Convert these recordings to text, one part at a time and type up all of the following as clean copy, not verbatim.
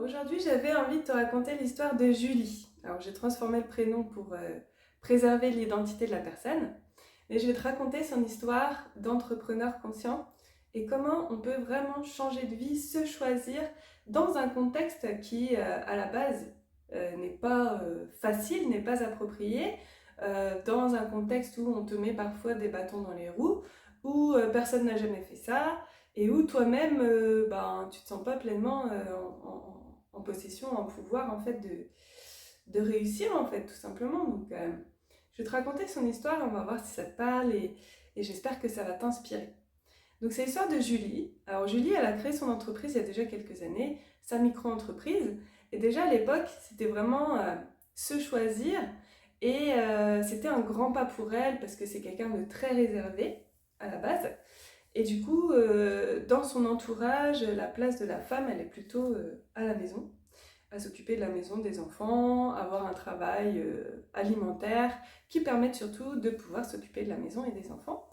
Aujourd'hui, j'avais envie de te raconter l'histoire de Julie. Alors, j'ai transformé le prénom pour préserver l'identité de la personne, mais je vais te raconter son histoire d'entrepreneur conscient et comment on peut vraiment changer de vie, se choisir dans un contexte qui, à la base, n'est pas facile, n'est pas approprié, dans un contexte où on te met parfois des bâtons dans les roues, où personne n'a jamais fait ça, et où toi-même, tu te sens pas pleinement en possession, en pouvoir en fait de réussir en fait tout simplement. Donc je vais te raconter son histoire, on va voir si ça te parle et j'espère que ça va t'inspirer. Donc c'est l'histoire de Julie. Alors Julie, elle a créé son entreprise il y a déjà quelques années, sa micro-entreprise, et déjà à l'époque c'était vraiment se choisir et c'était un grand pas pour elle parce que c'est quelqu'un de très réservé à la base. Et du coup, dans son entourage, la place de la femme, elle est plutôt à la maison, à s'occuper de la maison, des enfants, avoir un travail alimentaire qui permette surtout de pouvoir s'occuper de la maison et des enfants,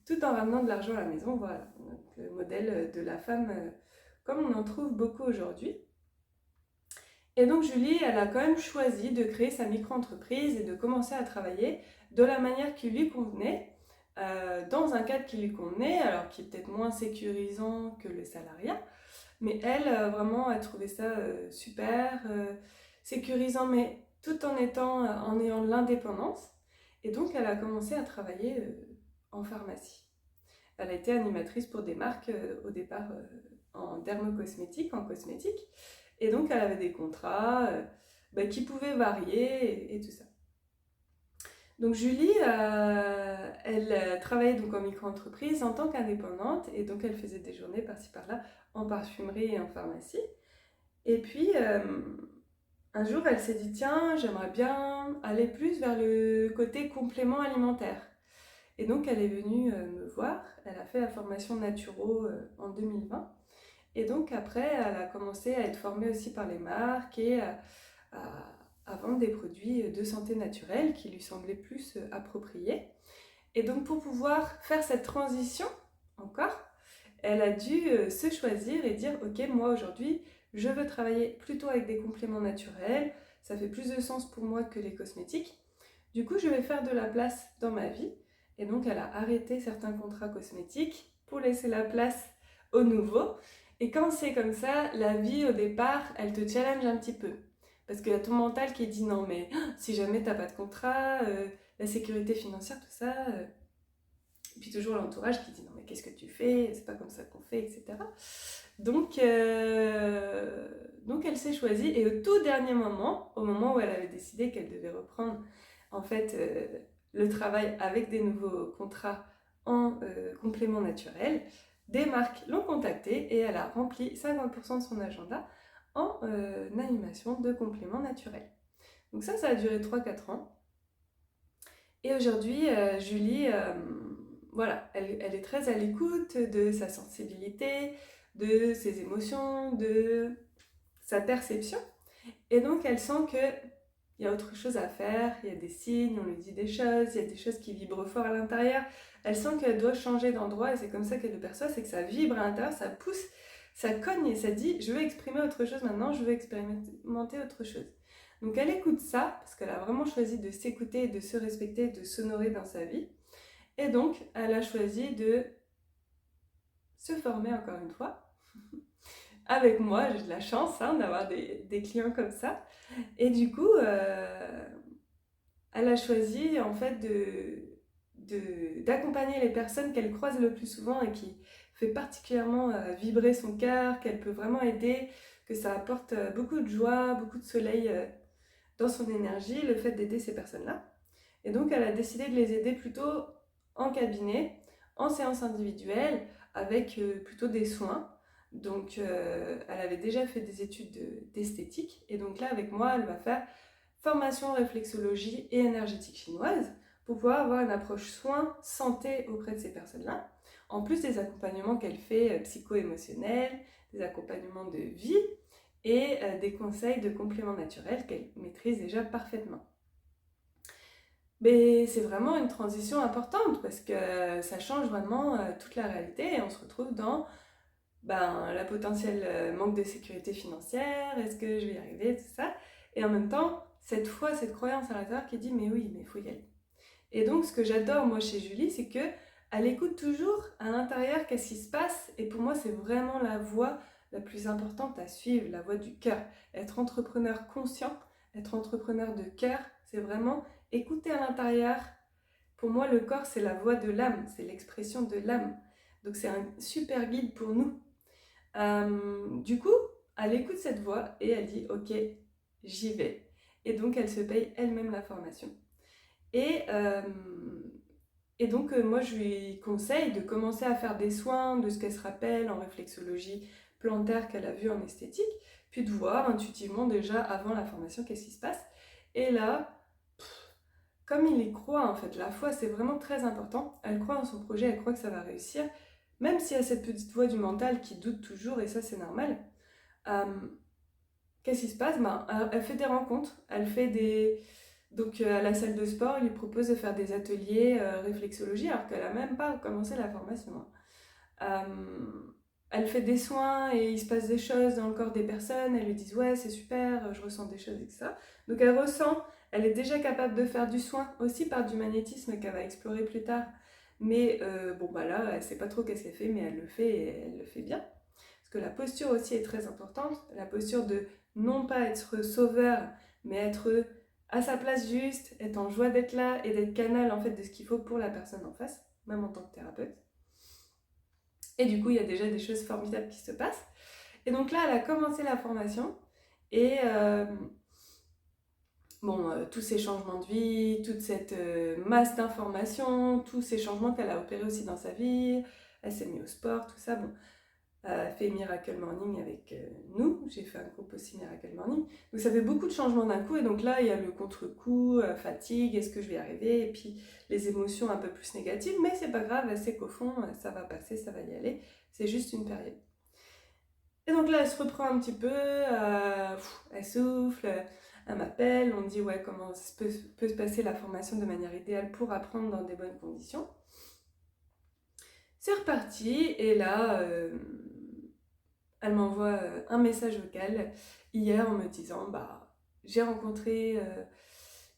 tout en ramenant de l'argent à la maison. Voilà, donc, le modèle de la femme comme on en trouve beaucoup aujourd'hui. Et donc Julie, elle a quand même choisi de créer sa micro-entreprise et de commencer à travailler de la manière qui lui convenait, dans un cadre qui lui convenait, alors qui est peut-être moins sécurisant que le salariat, mais elle, vraiment, elle trouvait ça super, sécurisant, mais tout en en ayant de l'indépendance. Et donc elle a commencé à travailler en pharmacie. Elle a été animatrice pour des marques au départ en dermocosmétique, en cosmétique. Et donc elle avait des contrats qui pouvaient varier et tout ça. Donc Julie, elle travaillait donc en micro-entreprise en tant qu'indépendante et donc elle faisait des journées par-ci par-là en parfumerie et en pharmacie. Et puis un jour, elle s'est dit tiens, j'aimerais bien aller plus vers le côté complément alimentaire. Et donc elle est venue me voir, elle a fait la formation Naturo en 2020. Et donc après, elle a commencé à être formée aussi par les marques et à, à vendre des produits de santé naturelle qui lui semblaient plus appropriés. Et donc pour pouvoir faire cette transition encore, elle a dû se choisir et dire ok, moi aujourd'hui, je veux travailler plutôt avec des compléments naturels, ça fait plus de sens pour moi que les cosmétiques. Du coup, je vais faire de la place dans ma vie. Et donc, elle a arrêté certains contrats cosmétiques pour laisser la place au nouveau. Et quand c'est comme ça, la vie au départ, elle te challenge un petit peu. Parce qu'il y a ton mental qui dit non, mais si jamais t'as pas de contrat, la sécurité financière, tout ça. Et puis toujours l'entourage qui dit non, mais qu'est-ce que tu fais? C'est pas comme ça qu'on fait, etc. Donc elle s'est choisie. Et au tout dernier moment, au moment où elle avait décidé qu'elle devait reprendre en fait le travail avec des nouveaux contrats en complément naturel, des marques l'ont contactée et elle a rempli 50% de son agenda en animation de compléments naturels. Donc ça a duré 3-4 ans. Et aujourd'hui, Julie, voilà, elle est très à l'écoute de sa sensibilité, de ses émotions, de sa perception. Et donc, elle sent qu'il y a autre chose à faire, il y a des signes, on lui dit des choses, il y a des choses qui vibrent fort à l'intérieur. Elle sent qu'elle doit changer d'endroit et c'est comme ça qu'elle le perçoit, c'est que ça vibre à l'intérieur, ça pousse, ça cogne et ça dit je veux exprimer autre chose maintenant, je veux expérimenter autre chose. Donc elle écoute ça parce qu'elle a vraiment choisi de s'écouter, de se respecter, de s'honorer dans sa vie. Et donc elle a choisi de se former encore une fois. Avec moi, j'ai de la chance d'avoir des clients comme ça. Et du coup, elle a choisi en fait d'accompagner les personnes qu'elle croise le plus souvent et qui fait particulièrement vibrer son cœur, qu'elle peut vraiment aider, que ça apporte beaucoup de joie, beaucoup de soleil dans son énergie, le fait d'aider ces personnes-là. Et donc elle a décidé de les aider plutôt en cabinet, en séance individuelle, avec plutôt des soins. Donc elle avait déjà fait des études d'esthétique et donc là avec moi elle va faire formation en réflexologie et énergétique chinoise pour pouvoir avoir une approche soins santé auprès de ces personnes-là, en plus des accompagnements qu'elle fait psycho-émotionnels, des accompagnements de vie et des conseils de compléments naturels qu'elle maîtrise déjà parfaitement. Mais c'est vraiment une transition importante parce que ça change vraiment toute la réalité et on se retrouve dans la potentielle manque de sécurité financière, est-ce que je vais y arriver, tout ça. Et en même temps, cette foi, cette croyance à l'intérieur qui dit mais oui, mais il faut y aller. Et donc ce que j'adore moi chez Julie, c'est que elle écoute toujours à l'intérieur qu'est-ce qui se passe. Et pour moi, c'est vraiment la voie la plus importante à suivre, la voie du cœur. Être entrepreneur conscient, être entrepreneur de cœur, c'est vraiment écouter à l'intérieur. Pour moi, le corps, c'est la voix de l'âme, c'est l'expression de l'âme. Donc c'est un super guide pour nous. Du coup, elle écoute cette voix et elle dit ok, j'y vais. Et donc elle se paye elle-même la formation. Et, euh, et donc moi je lui conseille de commencer à faire des soins de ce qu'elle se rappelle en réflexologie plantaire qu'elle a vu en esthétique, puis de voir intuitivement déjà avant la formation qu'est-ce qui se passe. Et là, comme il y croit en fait, la foi c'est vraiment très important, elle croit en son projet, elle croit que ça va réussir, même s'il y a cette petite voix du mental qui doute toujours, et ça c'est normal. Euh, Qu'est-ce qui se passe? Elle fait des rencontres, elle fait des... Donc à la salle de sport, il lui propose de faire des ateliers réflexologie alors qu'elle n'a même pas commencé la formation. Elle fait des soins et il se passe des choses dans le corps des personnes, elles lui disent ouais c'est super, je ressens des choses et tout ça. Donc elle ressent, elle est déjà capable de faire du soin aussi par du magnétisme qu'elle va explorer plus tard. Mais là, elle sait pas trop qu'est-ce qu'elle fait, mais elle le fait et elle le fait bien. Parce que la posture aussi est très importante, la posture de non pas être sauveur, mais être à sa place juste, être en joie d'être là et d'être canal en fait de ce qu'il faut pour la personne en face, même en tant que thérapeute. Et du coup, il y a déjà des choses formidables qui se passent. Et donc là, elle a commencé la formation et tous ces changements de vie, toute cette masse d'informations, tous ces changements qu'elle a opérés aussi dans sa vie, elle s'est mise au sport, tout ça, elle fait Miracle Morning avec nous, j'ai fait un groupe aussi Miracle Morning, donc ça fait beaucoup de changements d'un coup, et donc là il y a le contre-coup, fatigue, est-ce que je vais y arriver, et puis les émotions un peu plus négatives, mais c'est pas grave, elle sait qu'au fond ça va passer, ça va y aller, c'est juste une période. Et donc là elle se reprend un petit peu, elle souffle, elle m'appelle, on dit ouais comment peut se passer la formation de manière idéale pour apprendre dans des bonnes conditions. C'est reparti, et là, elle m'envoie un message vocal hier en me disant j'ai rencontré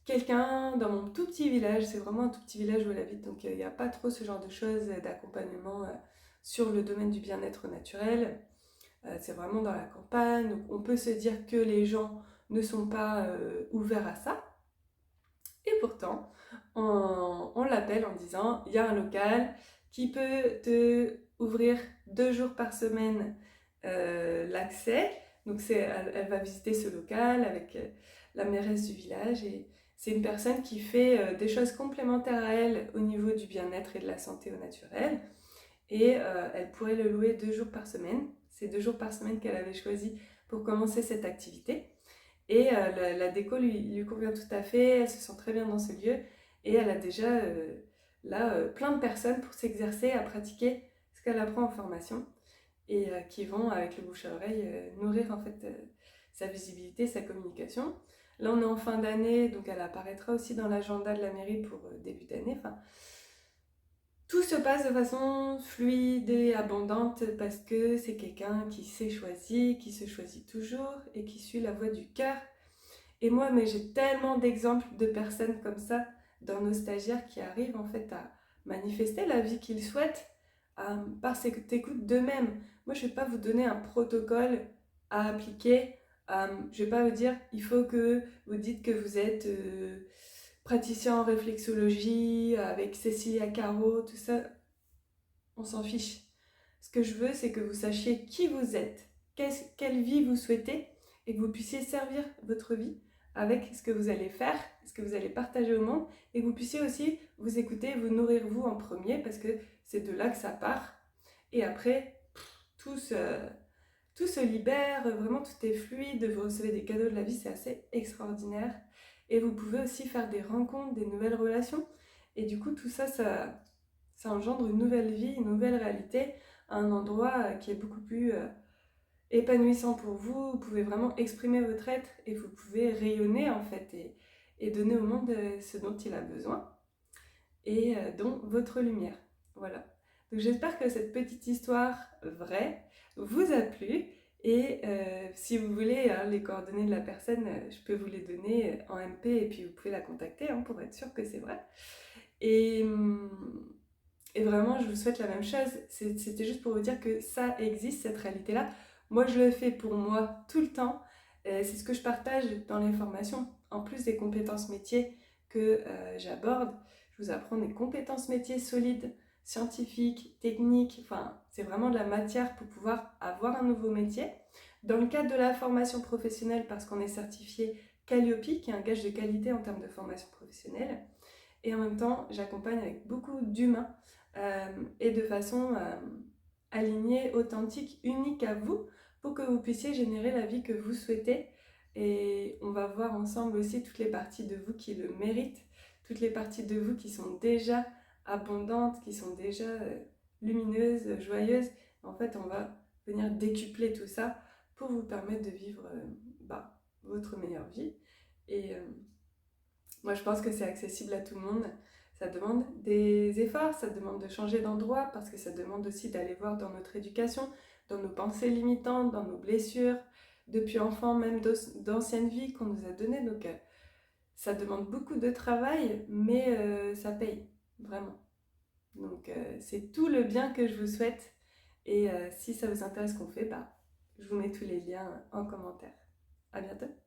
quelqu'un dans mon tout petit village, c'est vraiment un tout petit village où elle habite, donc il n'y a pas trop ce genre de choses d'accompagnement sur le domaine du bien-être naturel. C'est vraiment dans la campagne, donc on peut se dire que les gens ne sont pas ouverts à ça. Et pourtant, on l'appelle en disant il y a un local qui peut te ouvrir 2 jours par semaine l'accès. Donc elle va visiter ce local avec la mairesse du village, et c'est une personne qui fait des choses complémentaires à elle au niveau du bien-être et de la santé au naturel. Et elle pourrait le louer 2 jours par semaine. C'est 2 jours par semaine qu'elle avait choisi pour commencer cette activité. Et la déco lui convient tout à fait, elle se sent très bien dans ce lieu, et elle a déjà plein de personnes pour s'exercer à pratiquer ce qu'elle apprend en formation, et qui vont avec le bouche à oreille nourrir en fait sa visibilité, sa communication. Là on est en fin d'année, donc elle apparaîtra aussi dans l'agenda de la mairie pour début d'année. Enfin, tout se passe de façon fluide et abondante parce que c'est quelqu'un qui s'est choisi, qui se choisit toujours et qui suit la voie du cœur. Et moi, mais j'ai tellement d'exemples de personnes comme ça dans nos stagiaires qui arrivent en fait à manifester la vie qu'ils souhaitent par cette écoute d'eux-mêmes. Moi, je ne vais pas vous donner un protocole à appliquer. Je ne vais pas vous dire, il faut que vous dites que vous êtes praticien en réflexologie avec Cécilia Caro, tout ça. On s'en fiche. Ce que je veux, c'est que vous sachiez qui vous êtes, quelle vie vous souhaitez, et que vous puissiez servir votre vie avec ce que vous allez faire, ce que vous allez partager au monde, et que vous puissiez aussi vous écouter, vous nourrir vous en premier, parce que c'est de là que ça part. Et après, tout se libère, vraiment tout est fluide, vous recevez des cadeaux de la vie, c'est assez extraordinaire. Et vous pouvez aussi faire des rencontres, des nouvelles relations. Et du coup, tout ça, ça engendre une nouvelle vie, une nouvelle réalité, un endroit qui est beaucoup plus épanouissant pour vous. Vous pouvez vraiment exprimer votre être et vous pouvez rayonner en fait et donner au monde ce dont il a besoin et dont votre lumière. Voilà. Donc j'espère que cette petite histoire vraie vous a plu. Et si vous voulez les coordonnées de la personne, je peux vous les donner en MP et puis vous pouvez la contacter pour être sûr que c'est vrai. Et, et vraiment, je vous souhaite la même chose. C'était juste pour vous dire que ça existe, cette réalité-là. Moi, je le fais pour moi tout le temps. C'est ce que je partage dans les formations. En plus des compétences métiers que j'aborde, je vous apprends des compétences métiers solides, scientifiques, techniques. Enfin, c'est vraiment de la matière pour pouvoir avoir un nouveau métier. Dans le cadre de la formation professionnelle, parce qu'on est certifié Calliope, qui est un gage de qualité en termes de formation professionnelle. Et en même temps, j'accompagne avec beaucoup d'humains et de façon alignée, authentique, unique à vous, pour que vous puissiez générer la vie que vous souhaitez. Et on va voir ensemble aussi toutes les parties de vous qui le méritent, toutes les parties de vous qui sont déjà abondantes, qui sont déjà lumineuses, joyeuses. En fait, on va venir décupler tout ça pour vous permettre de vivre votre meilleure vie. Et moi, je pense que c'est accessible à tout le monde. Ça demande des efforts, ça demande de changer d'endroit parce que ça demande aussi d'aller voir dans notre éducation, dans nos pensées limitantes, dans nos blessures, depuis enfant, même d'anciennes vies qu'on nous a données. Donc, ça demande beaucoup de travail, mais ça paye, vraiment. Donc, c'est tout le bien que je vous souhaite. Et si ça vous intéresse ce qu'on fait, je vous mets tous les liens en commentaire. À bientôt!